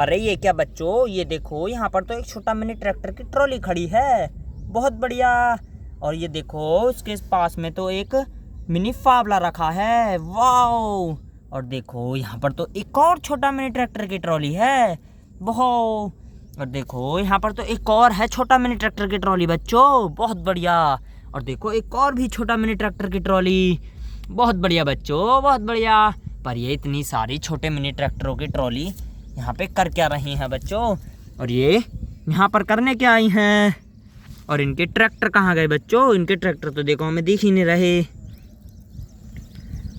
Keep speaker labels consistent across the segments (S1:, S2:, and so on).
S1: अरे ये क्या बच्चों, ये देखो यहाँ पर तो एक छोटा मिनी ट्रैक्टर की ट्रॉली खड़ी है। बहुत बढ़िया। और ये देखो उसके पास में तो एक मिनी फावला रखा है। वाह। और देखो यहाँ पर तो एक और छोटा मिनी ट्रैक्टर की ट्रॉली है। बहुत। और देखो यहाँ पर तो एक और है छोटा मिनी ट्रैक्टर की ट्रॉली बच्चों। बहुत बढ़िया। और देखो एक और भी छोटा मिनी ट्रैक्टर की ट्रॉली। बहुत बढ़िया बच्चों, बहुत बढ़िया। पर ये इतनी सारी छोटे मिनी ट्रैक्टरों की ट्रॉली यहाँ पे कर क्या रही हैं बच्चों? और ये यहाँ पर करने क्या आई हैं? और इनके ट्रैक्टर कहाँ गए बच्चों? इनके ट्रैक्टर तो देखो हमें दिख ही नहीं रहे।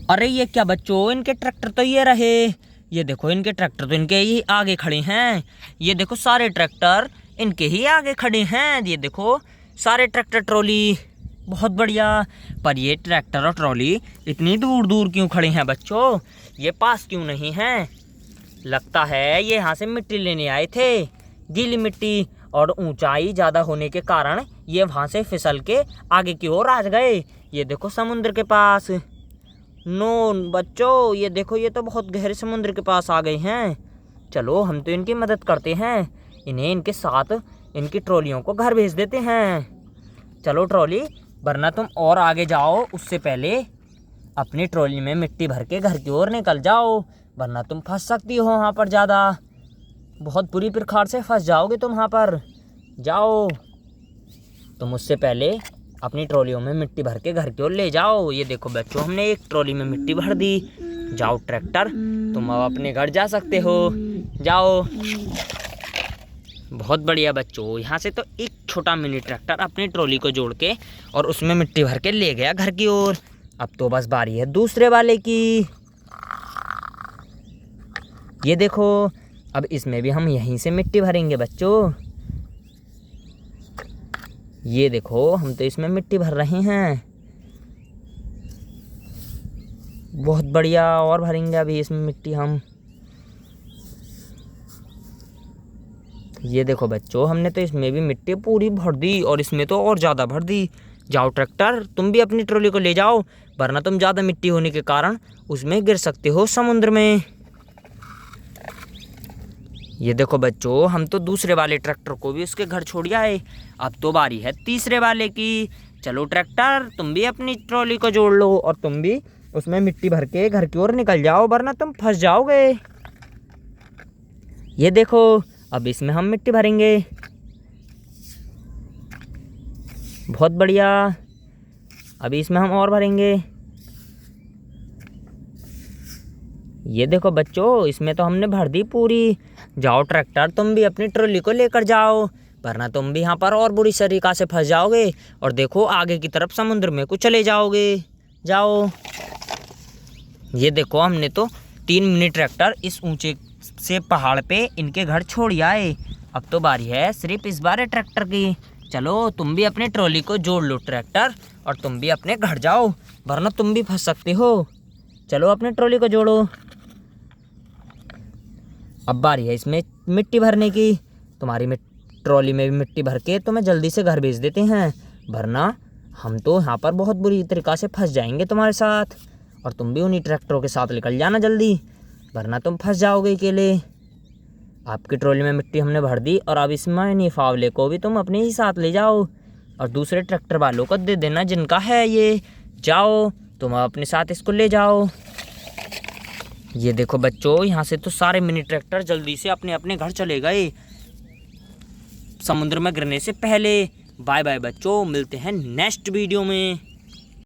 S1: अरे ये क्या बच्चों, इनके ट्रैक्टर तो ये रहे। ये देखो इनके ट्रैक्टर तो इनके ही आगे खड़े हैं। ये देखो सारे ट्रैक्टर इनके ही आगे खड़े हैं। ये देखो सारे ट्रैक्टर ट्रॉली। बहुत बढ़िया। पर ये ट्रैक्टर और ट्रॉली इतनी दूर दूर क्यों खड़े हैं बच्चों? ये पास क्यों नहीं हैं? लगता है ये यहाँ से मिट्टी लेने आए थे, गीली मिट्टी, और ऊंचाई ज़्यादा होने के कारण ये वहाँ से फिसल के आगे की ओर आ गए। ये देखो समुद्र के पास। नो बच्चों, ये देखो ये तो बहुत गहरे समुद्र के पास आ गए हैं। चलो हम तो इनकी मदद करते हैं, इन्हें इनके साथ इनकी ट्रॉलियों को घर भेज देते हैं। चलो ट्रॉली, वरना तुम और आगे जाओ, उससे पहले अपनी ट्रॉली में मिट्टी भर के घर की ओर निकल जाओ, वरना तुम फंस सकती हो वहाँ पर ज़्यादा। बहुत बुरी प्रकार से फंस जाओगे तुम वहाँ पर। जाओ तुम, उससे पहले अपनी ट्रॉलियों में मिट्टी भर के घर की ओर ले जाओ। ये देखो बच्चों, हमने एक ट्रॉली में मिट्टी भर दी। जाओ ट्रैक्टर, तुम अब अपने घर जा सकते हो। जाओ। बहुत बढ़िया बच्चों, यहाँ से तो एक छोटा मिनी ट्रैक्टर अपनी ट्रॉली को जोड़ के और उसमें मिट्टी भर के ले गया घर की ओर। अब तो बस बारी है दूसरे वाले की। ये देखो, अब इसमें भी हम यहीं से मिट्टी भरेंगे बच्चों। ये देखो हम तो इसमें मिट्टी भर रहे हैं। बहुत बढ़िया, और भरेंगे अभी इसमें मिट्टी हम। ये देखो बच्चों, हमने तो इसमें भी मिट्टी पूरी भर दी और इसमें तो और ज़्यादा भर दी। जाओ ट्रैक्टर, तुम भी अपनी ट्रॉली को ले जाओ, वरना तुम ज़्यादा मिट्टी होने के कारण उसमें गिर सकते हो समुद्र में। ये देखो बच्चों, हम तो दूसरे वाले ट्रैक्टर को भी उसके घर छोड़ आए। अब तो बारी है तीसरे वाले की। चलो ट्रैक्टर, तुम भी अपनी ट्रॉली को जोड़ लो और तुम भी उसमें मिट्टी भर के घर की ओर निकल जाओ, वरना तुम फंस जाओगे। ये देखो, अब इसमें हम मिट्टी भरेंगे। बहुत बढ़िया। अभी इसमें हम और भरेंगे। ये देखो बच्चों, इसमें तो हमने भर दी पूरी। जाओ ट्रैक्टर, तुम भी अपनी ट्रॉली को लेकर जाओ, वरना तुम भी यहाँ पर और बुरी तरीका से फंस जाओगे और देखो आगे की तरफ समुद्र में को चले जाओगे। जाओ। ये देखो, हमने तो 3 मिनी ट्रैक्टर इस ऊंचे से पहाड़ पे इनके घर छोड़ आए। अब तो बारी है सिर्फ इस बार ट्रैक्टर की। चलो तुम भी अपने ट्रॉली को जोड़ लो ट्रैक्टर, और तुम भी अपने घर जाओ, वरना तुम भी फंस सकते हो। चलो अपने ट्रॉली को जोड़ो। अब बारी है इसमें मिट्टी भरने की। तुम्हारी ट्रॉली में भी मिट्टी भर के तुम्हें जल्दी से घर भेज देते हैं, वरना हम तो यहाँ पर बहुत बुरी तरीक़ा से फंस जाएंगे तुम्हारे साथ। और तुम भी उन्हीं ट्रैक्टरों के साथ निकल जाना जल्दी, वरना तुम फंस जाओगे अकेले। आपकी ट्रॉली में मिट्टी हमने भर दी और अब इसमें नहीं फावले को भी तुम अपने ही साथ ले जाओ और दूसरे ट्रैक्टर वालों को दे देना जिनका है ये। जाओ तुम अपने साथ इसको ले जाओ। ये देखो बच्चों, यहाँ से तो सारे मिनी ट्रैक्टर जल्दी से अपने अपने घर चले गए समुद्र में गिरने से पहले। बाय बाय बच्चों, मिलते हैं नेक्स्ट वीडियो में।